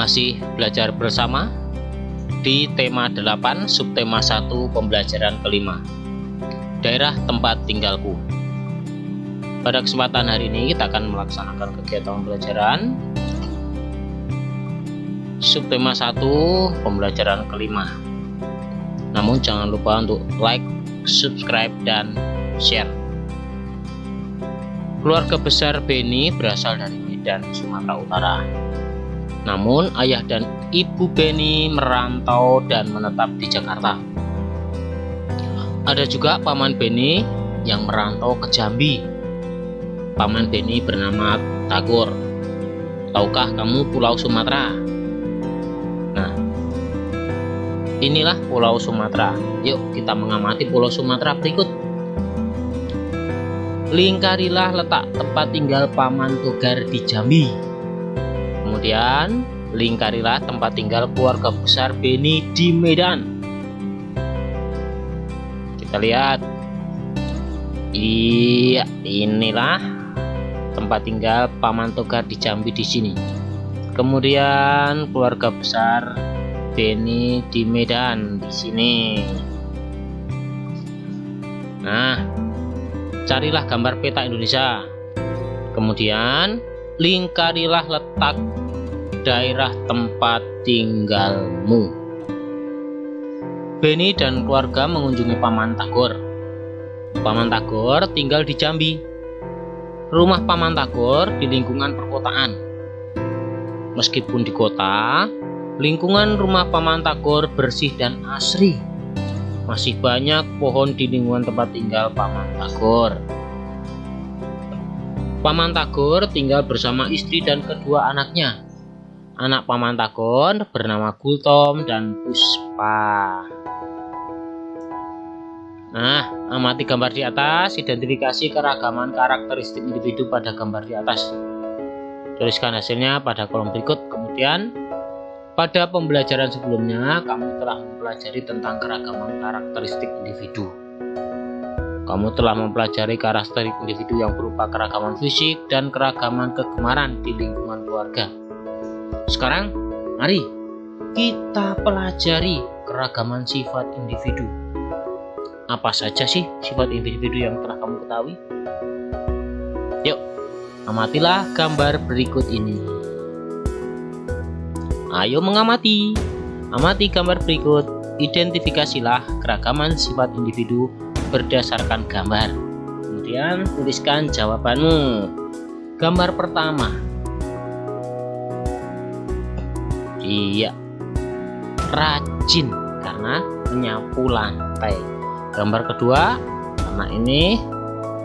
Masih belajar bersama di tema 8 subtema 1 pembelajaran kelima, daerah tempat tinggalku. Pada kesempatan hari ini kita akan melaksanakan kegiatan pembelajaran subtema 1 pembelajaran kelima. Namun jangan lupa untuk like, subscribe, dan share. Keluarga besar Beni berasal dari Medan, Sumatera Utara. Namun ayah dan ibu Beni merantau dan menetap di Jakarta. Ada juga paman Beni yang merantau ke Jambi. Paman Beni bernama Tagor. Tahukah kamu Pulau Sumatera? Nah, inilah Pulau Sumatera. Yuk kita mengamati Pulau Sumatera berikut. Lingkarilah letak tempat tinggal Paman Togar di Jambi. Kemudian lingkarilah tempat tinggal keluarga besar Beni di Medan. Kita lihat. Iya, inilah tempat tinggal Paman Togar di Jambi di sini. Kemudian keluarga besar Beni di Medan di sini. Nah, carilah gambar peta Indonesia. Kemudian lingkarilah letak daerah tempat tinggalmu. Beni dan keluarga mengunjungi Paman Tagor. Paman Tagor tinggal di Jambi. Rumah Paman Tagor di lingkungan perkotaan. Meskipun di kota, lingkungan rumah Paman Tagor bersih dan asri. Masih banyak pohon di lingkungan tempat tinggal Paman Tagor. Paman Tagor tinggal bersama istri dan kedua anaknya. Anak Paman Tagor bernama Gultom dan Puspa. Nah, amati gambar di atas, identifikasi keragaman karakteristik individu pada gambar di atas. Tuliskan hasilnya pada kolom berikut. Kemudian pada pembelajaran sebelumnya, kamu telah mempelajari tentang keragaman karakteristik individu. Kamu telah mempelajari karakteristik individu yang berupa keragaman fisik dan keragaman kegemaran di lingkungan keluarga. Sekarang, mari kita pelajari keragaman sifat individu. Apa saja sih sifat individu yang telah kamu ketahui? Yuk, amatilah gambar berikut ini. Ayo mengamati. Amati gambar berikut. Identifikasilah keragaman sifat individu berdasarkan gambar. Kemudian tuliskan jawabanmu. Gambar pertama. Iya, rajin karena menyapu lantai. Gambar kedua, karena ini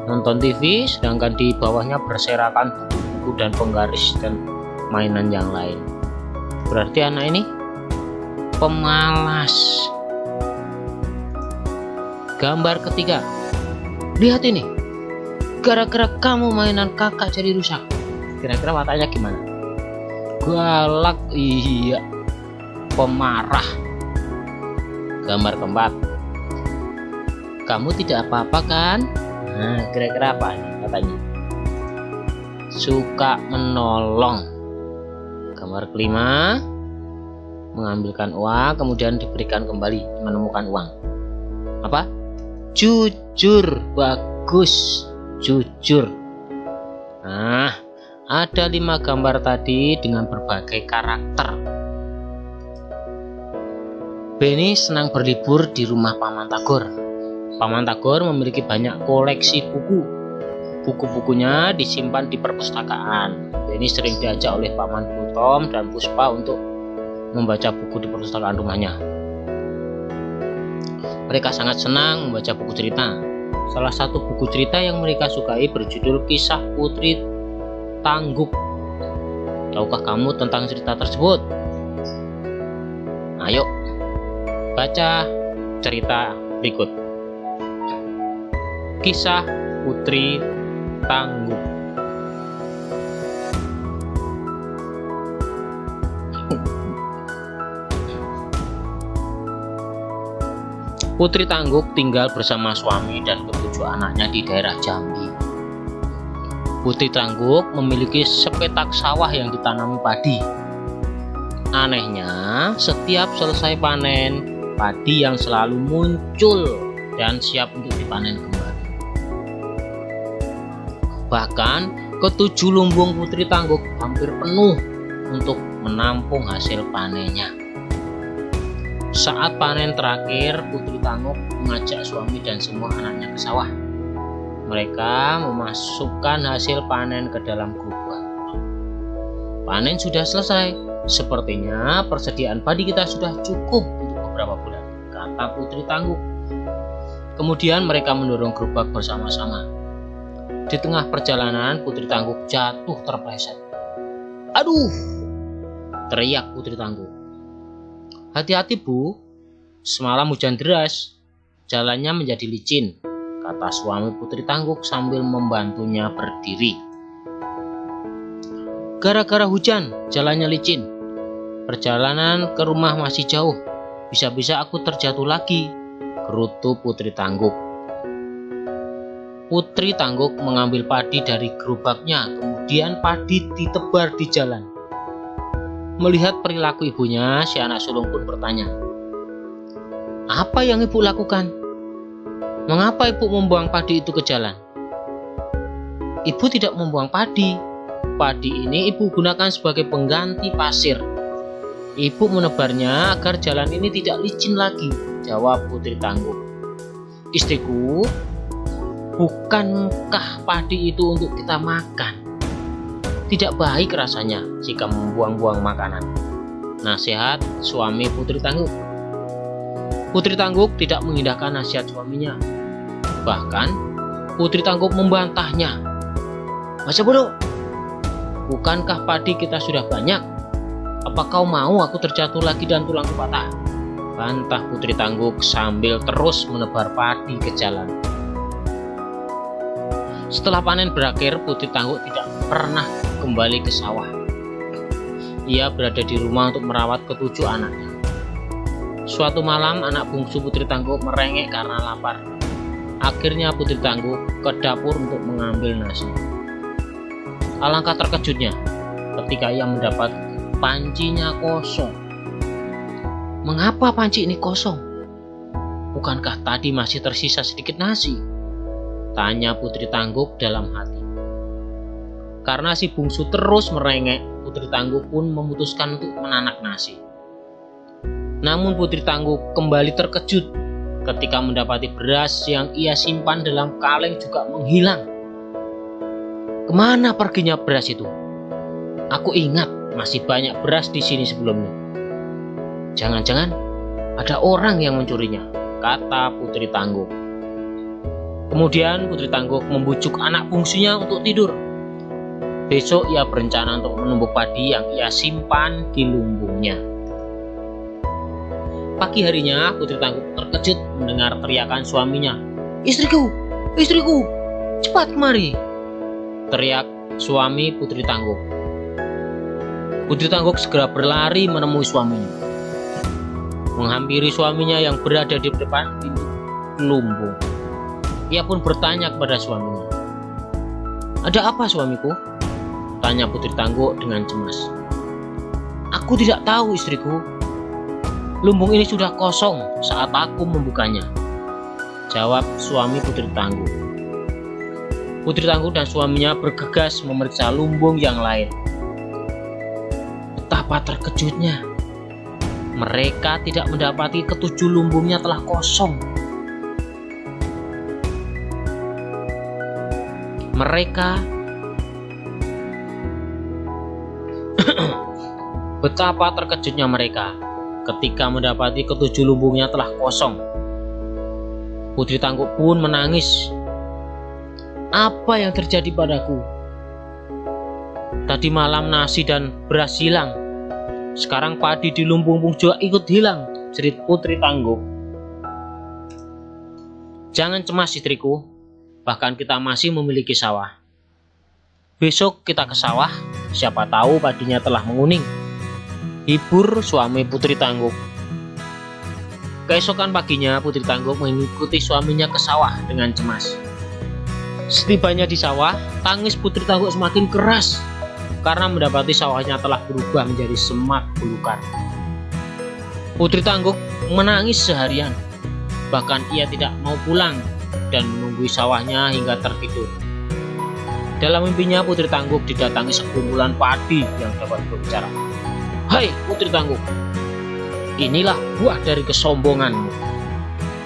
nonton TV, sedangkan di bawahnya berserakan buku-buku dan penggaris dan mainan yang lain. Berarti anak ini pemalas. Gambar ketiga, lihat ini, gara-gara kamu mainan kakak jadi rusak. Kira-kira wataknya gimana? Galak. Iya, pemarah. Gambar keempat, kamu tidak apa-apa kan? Nah, kira-kira apa katanya? Suka menolong. Gambar kelima, mengambilkan uang kemudian diberikan kembali, menemukan uang. Apa? Jujur. Bagus, jujur. Nah, ada 5 gambar tadi dengan berbagai karakter. Beni senang berlibur di rumah Paman Tagor. Paman Tagor memiliki banyak koleksi buku. Buku-bukunya disimpan di perpustakaan. Beni sering diajak oleh Paman Gultom dan Puspa untuk membaca buku di perpustakaan rumahnya. Mereka sangat senang membaca buku cerita. Salah satu buku cerita yang mereka sukai berjudul Kisah Putri Tangguk. Tahukah kamu tentang cerita tersebut? Ayo, baca cerita berikut. Kisah Putri Tangguk. Putri Tangguk tinggal bersama suami dan ke-7 anaknya di daerah Jambi. Putri Tangguk memiliki sepetak sawah yang ditanami padi. Anehnya, setiap selesai panen, padi yang selalu muncul dan siap untuk dipanen kembali. Bahkan, ketujuh lumbung Putri Tangguh hampir penuh untuk menampung hasil panennya. Saat panen terakhir, Putri Tangguh mengajak suami dan semua anaknya ke sawah. Mereka memasukkan hasil panen ke dalam gerobak. Panen sudah selesai. Sepertinya persediaan padi kita sudah cukup untuk beberapa bulan, kata Putri Tangguh. Kemudian mereka mendorong gerobak bersama-sama. Di tengah perjalanan, Putri Tangguh jatuh terpleset. "Aduh!" teriak Putri Tangguh. "Hati-hati, Bu. Semalam hujan deras. Jalannya menjadi licin," kata suami Putri Tangguh sambil membantunya berdiri. "Gara-gara hujan, jalannya licin. Perjalanan ke rumah masih jauh. Bisa-bisa aku terjatuh lagi," gerutu Putri Tangguh. Putri Tangguh mengambil padi dari gerobaknya, kemudian padi ditebar di jalan. Melihat perilaku ibunya, si anak sulung pun bertanya, "Apa yang ibu lakukan? Mengapa ibu membuang padi itu ke jalan?" "Ibu tidak membuang padi. Padi ini ibu gunakan sebagai pengganti pasir. Ibu menebarnya agar jalan ini tidak licin lagi," jawab Putri Tangguh. "Istriku, bukankah padi itu untuk kita makan? Tidak baik rasanya jika membuang-buang makanan," nasihat suami Putri Tangguh. Putri Tangguh tidak mengindahkan nasihat suaminya. Bahkan Putri Tangguh membantahnya. "Masa bodoh? Bukankah padi kita sudah banyak? Apa kau mau aku terjatuh lagi dan tulangku patah?" bantah Putri Tangguh sambil terus menebar padi ke jalan. Setelah panen berakhir, Putri Tangguh tidak pernah kembali ke sawah. Ia berada di rumah untuk merawat ketujuh anaknya. Suatu malam, anak bungsu Putri Tangguh merengek karena lapar. Akhirnya Putri Tangguh ke dapur untuk mengambil nasi. Alangkah terkejutnya ketika ia mendapat pancinya kosong. "Mengapa panci ini kosong? Bukankah tadi masih tersisa sedikit nasi?" tanya Putri Tangguh dalam hati. Karena si bungsu terus merengek, Putri Tangguh pun memutuskan untuk menanak nasi. Namun Putri Tangguh kembali terkejut ketika mendapati beras yang ia simpan dalam kaleng juga menghilang. "Kemana perginya beras itu? Aku ingat masih banyak beras di sini sebelumnya. Jangan-jangan ada orang yang mencurinya," kata Putri Tangguh. Kemudian Putri Tangguh membujuk anak bungsunya untuk tidur. Besok ia berencana untuk menumbuk padi yang ia simpan di lumbungnya. Pagi harinya, Putri Tangguh terkejut mendengar teriakan suaminya. "Istriku, istriku, cepat kemari!" teriak suami Putri Tangguh. Putri Tangguh segera berlari menemui suaminya. Menghampiri suaminya yang berada di depan pintu lumbung. Ia pun bertanya kepada suaminya. "Ada apa, suamiku?" tanya Putri Tangguh dengan cemas. "Aku tidak tahu, istriku. Lumbung ini sudah kosong saat aku membukanya," jawab suami Putri Tangguh. Putri Tangguh dan suaminya bergegas memeriksa lumbung yang lain. Betapa terkejutnya. Mereka tidak mendapati ketujuh lumbungnya telah kosong. Betapa terkejutnya mereka ketika mendapati ketujuh lumbungnya telah kosong. Putri Tangguh pun menangis. "Apa yang terjadi padaku? Tadi malam nasi dan beras hilang. Sekarang padi di lumbung juga ikut hilang," jerit Putri Tangguh. "Jangan cemas, istriku. Bahkan kita masih memiliki sawah. Besok kita ke sawah, siapa tahu padinya telah menguning," hibur suami Putri Tangguh. Keesokan paginya, Putri Tangguh mengikuti suaminya ke sawah dengan cemas. Setibanya di sawah, tangis Putri Tangguh semakin keras karena mendapati sawahnya telah berubah menjadi semak belukar. Putri Tangguh menangis seharian, bahkan ia tidak mau pulang dan menunggu sawahnya hingga tertidur. Dalam mimpinya Putri Tangguh didatangi sekumpulan padi yang dapat berbicara. "Hai Putri Tangguh, inilah buah dari kesombonganmu.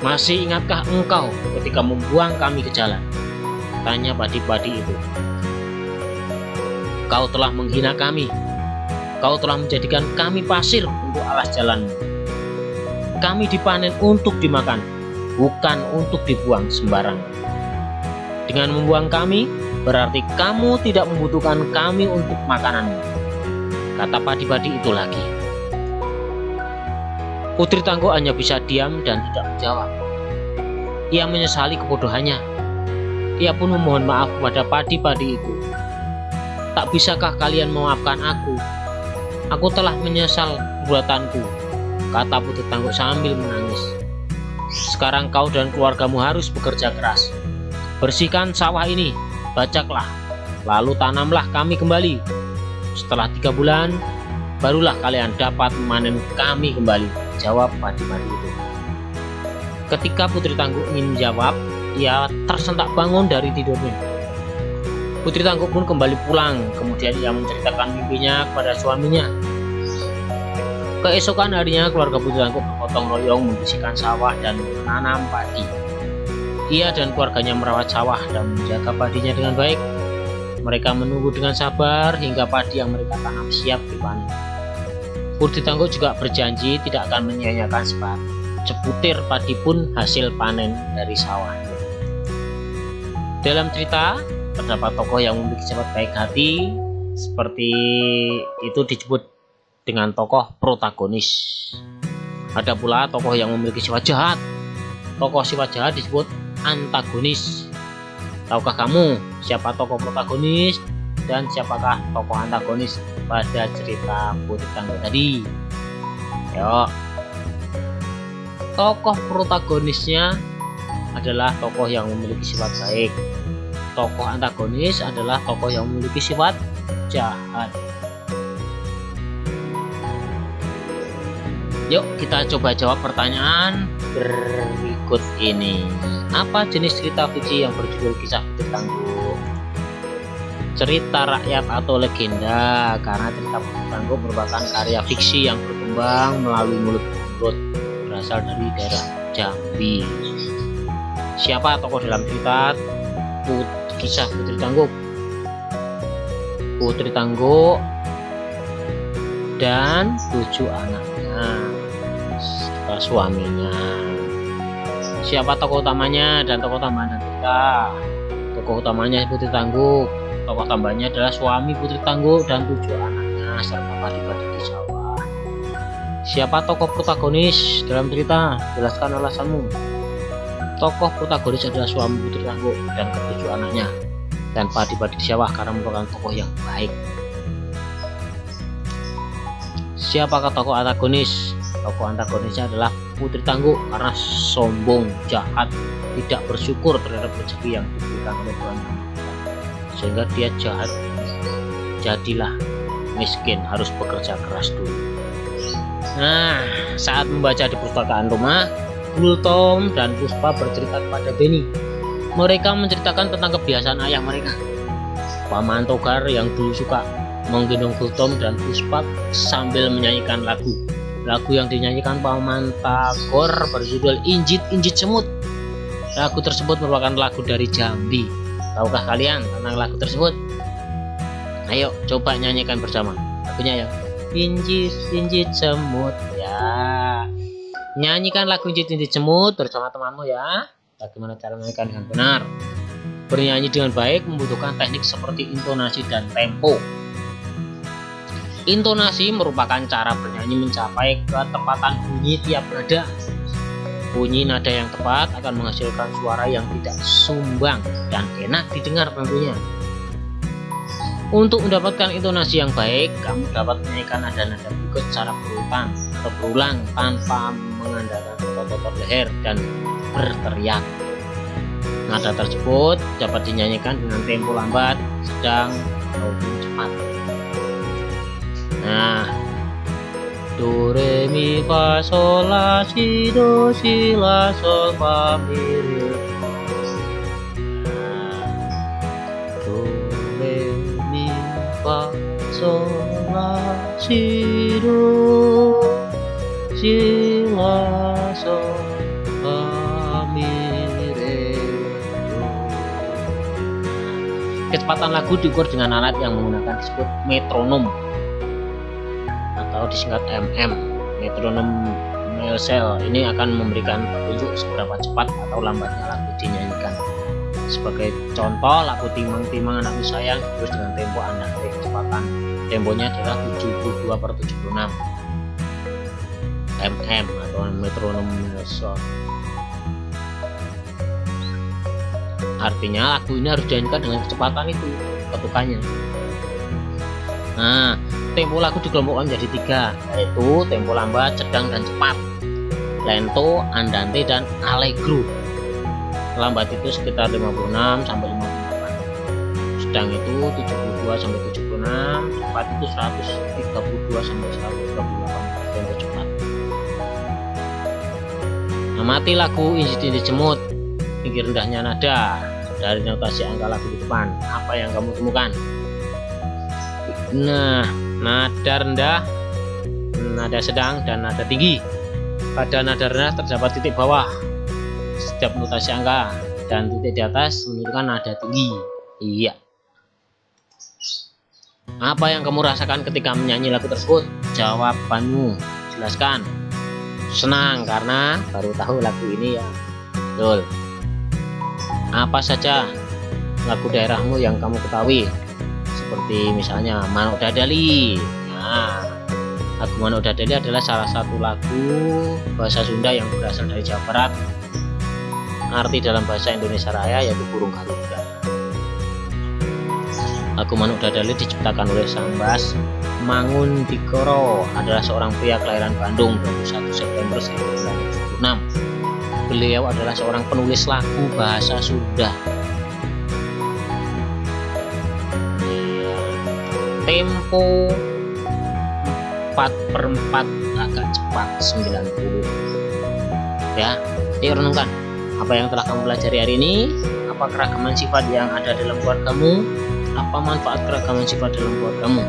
Masih ingatkah engkau ketika membuang kami ke jalan?" tanya padi-padi itu. "Kau telah menghina kami. Kau telah menjadikan kami pasir untuk alas jalanmu. Kami dipanen untuk dimakan, bukan untuk dibuang sembarangan. Dengan membuang kami, berarti kamu tidak membutuhkan kami untuk makananmu," kata padi-padi itu lagi. Putri Tangguh hanya bisa diam dan tidak menjawab. Ia menyesali kebodohannya. Ia pun memohon maaf kepada padi-padi itu. "Tak bisakah kalian memaafkan aku? Aku telah menyesal perbuatanku," kata Putri Tangguh sambil menangis. "Sekarang kau dan keluargamu harus bekerja keras. Bersihkan sawah ini, bacaklah, lalu tanamlah kami kembali. Setelah 3 bulan, barulah kalian dapat memanen kami kembali," jawab padi-padi itu. Ketika Putri Tangguh ingin menjawab, ia tersentak bangun dari tidurnya. Putri Tangguh pun kembali pulang, kemudian ia menceritakan mimpinya kepada suaminya. Keesokan harinya keluarga Putri Tangguh bergotong royong membersihkan sawah dan menanam padi. Ia dan keluarganya merawat sawah dan menjaga padinya dengan baik. Mereka menunggu dengan sabar hingga padi yang mereka tanam siap dipanen. Putri Tangguh juga berjanji tidak akan menyia-nyiakan sebutir padi pun hasil panen dari sawahnya. Dalam cerita, terdapat tokoh yang memiliki sifat baik hati, seperti itu disebut dengan tokoh protagonis. Ada pula tokoh yang memiliki sifat jahat. Tokoh sifat jahat disebut antagonis. Tahukah kamu siapa tokoh protagonis dan siapakah tokoh antagonis pada cerita Putri Tangguh tadi? Yuk. Tokoh protagonisnya adalah tokoh yang memiliki sifat baik. Tokoh antagonis adalah tokoh yang memiliki sifat jahat. Yuk kita coba jawab pertanyaan berikut ini. Apa jenis cerita fiksi yang berjudul Kisah Putri Tangguh? Cerita rakyat atau legenda, karena cerita Putri Tangguh merupakan karya fiksi yang berkembang melalui mulut ke mulut, berasal dari daerah Jambi. Siapa tokoh dalam cerita Kisah Putri Tangguh? Putri Tangguh dan 7 anaknya serta suaminya. Siapa tokoh utamanya dan tokoh tambahan dan cerita? Tokoh utamanya Putri Tangguh, tokoh tambahnya adalah suami Putri Tangguh dan 7 anaknya serta padi-padi di sawah. Siapa tokoh protagonis dalam cerita? Jelaskan alasanmu. Tokoh protagonis adalah suami Putri Tangguh dan ke-7 anaknya, dan padi-padi di sawah karena merupakan tokoh yang baik. Siapakah tokoh antagonis? Tokoh antagonisnya adalah Putri Tangguh karena sombong, jahat, tidak bersyukur terhadap rezeki yang diberikan oleh Tuhan, sehingga dia jahat. Jadilah miskin, harus bekerja keras dulu. Nah, saat membaca di perpustakaan rumah, Gultom dan Puspa bercerita kepada Beni. Mereka menceritakan tentang kebiasaan ayah mereka, Paman Togar, yang dulu suka menggendong Gultom dan Puspa sambil menyanyikan lagu. Lagu yang dinyanyikan Paman Tagor berjudul Injit Injit Semut. Lagu tersebut merupakan lagu dari Jambi. Tahukah kalian tentang lagu tersebut? Ayo coba nyanyikan bersama lagunya ya. Injit Injit Semut ya. Nyanyikan lagu Injit Injit Semut bersama temanmu ya. Bagaimana cara menyanyikan dengan benar? Bernyanyi dengan baik membutuhkan teknik seperti intonasi dan tempo. Intonasi merupakan cara bernyanyi mencapai ketepatan bunyi tiap nada. Bunyi nada yang tepat akan menghasilkan suara yang tidak sumbang dan enak didengar tentunya. Untuk mendapatkan intonasi yang baik, kamu dapat menyanyikan nada-nada berikut secara berulang atau berulang tanpa mengandalkan otot leher dan berteriak. Nada tersebut dapat dinyanyikan dengan tempo lambat, sedang, maupun cepat. do re mi fa sol la si do si la sol fa mi re. Do re mi fa sol la si do si la sol fa mi re do. Kecepatan lagu diukur dengan alat yang menggunakan disebut metronom atau disingkat MM. Metronom Melsel ini akan memberikan petunjuk seberapa cepat atau lambatnya lagu dinyanyikan. Sebagai contoh, lagu Timang-Timang Anakku Sayang terus dengan tempo andante. Kecepatan temponya adalah 72/76 MM atau metronom Melsel. Artinya lagu ini harus dinyanyikan dengan kecepatan itu ketukannya. Nah, tempo lagu dikelompokkan menjadi 3, yaitu tempo lambat, sedang, dan cepat. Lento, andante, dan allegro. Lambat itu sekitar 56 sampai 58. Sedang itu 72 sampai 76, cepat itu 132 sampai 138 tempo cepat. Amati lagu Insiden Jemut. Tinggi rendahnya nada dari notasi angka lagu di depan. Apa yang kamu temukan? Nah, nada rendah, nada sedang, dan nada tinggi. Pada nada rendah terdapat titik bawah setiap notasi angka, dan titik di atas menunjukkan nada tinggi. Iya. Apa yang kamu rasakan ketika menyanyi lagu tersebut? Jawabanmu, jelaskan. Senang karena baru tahu lagu ini ya. Betul. Apa saja lagu daerahmu yang kamu ketahui? Seperti misalnya Manuk Dadali. Nah, lagu Manuk Dadali adalah salah satu lagu bahasa Sunda yang berasal dari Jawa Barat. Arti dalam bahasa Indonesia Raya yaitu burung garuda. Lagu Manuk Dadali diciptakan oleh Sambas Manguntikoro, adalah seorang pria kelahiran Bandung 21 September 1976. Beliau adalah seorang penulis lagu bahasa Sunda. Tempo 4/4 agak cepat 90. Ya, yuk renungkan apa yang telah kamu pelajari hari ini. Apa keragaman sifat yang ada dalam keluargamu? Apa manfaat keragaman sifat dalam keluargamu?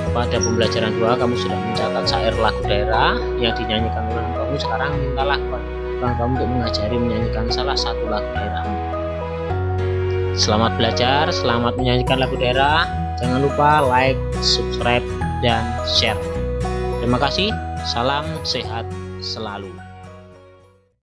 Pada pembelajaran 2 kamu sudah mencatat syair lagu daerah yang dinyanyikan oleh kamu. Sekarang mintalah kamu untuk mengajari menyanyikan salah satu lagu daerahmu. Selamat belajar, selamat menyanyikan lagu daerah. Jangan lupa like, subscribe, dan share. Terima kasih. Salam sehat selalu.